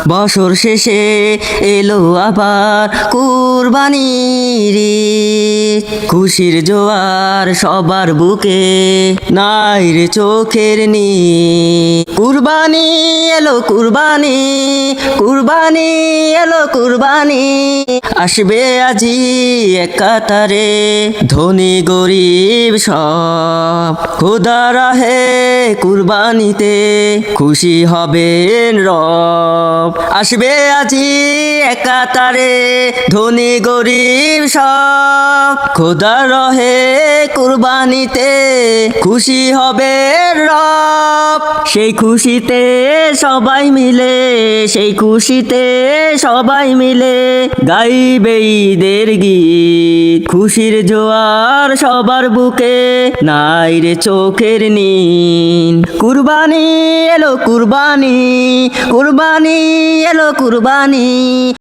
বছর শেষে এলো আবার কুরবানির ঈদ। খুশির জোয়ার সবার বুকে, নাই রে চোখের নীর। কুরবানি এলো কুরবানি, কুরবানি এলো কুরবানি। আসবে আজি এক কাতারে ধনী গরিব সব, খোদা রাহে কুরবানিতে খুশি হবেন রব। আসবে আজি এক কাতারে ধনী গরিব সব, খোদা রহে কুরবানিতে খুশি হবে রব। সেই খুশিতে সবাই মিলে, সেই খুশিতে সবাই মিলে গাইবে ঈদের গীত। খুশির জোয়ার সবার বুকে, নাই রে চোখের নীর। কুরবানি এলো কুরবানি, কুরবানি এলো কুরবানি।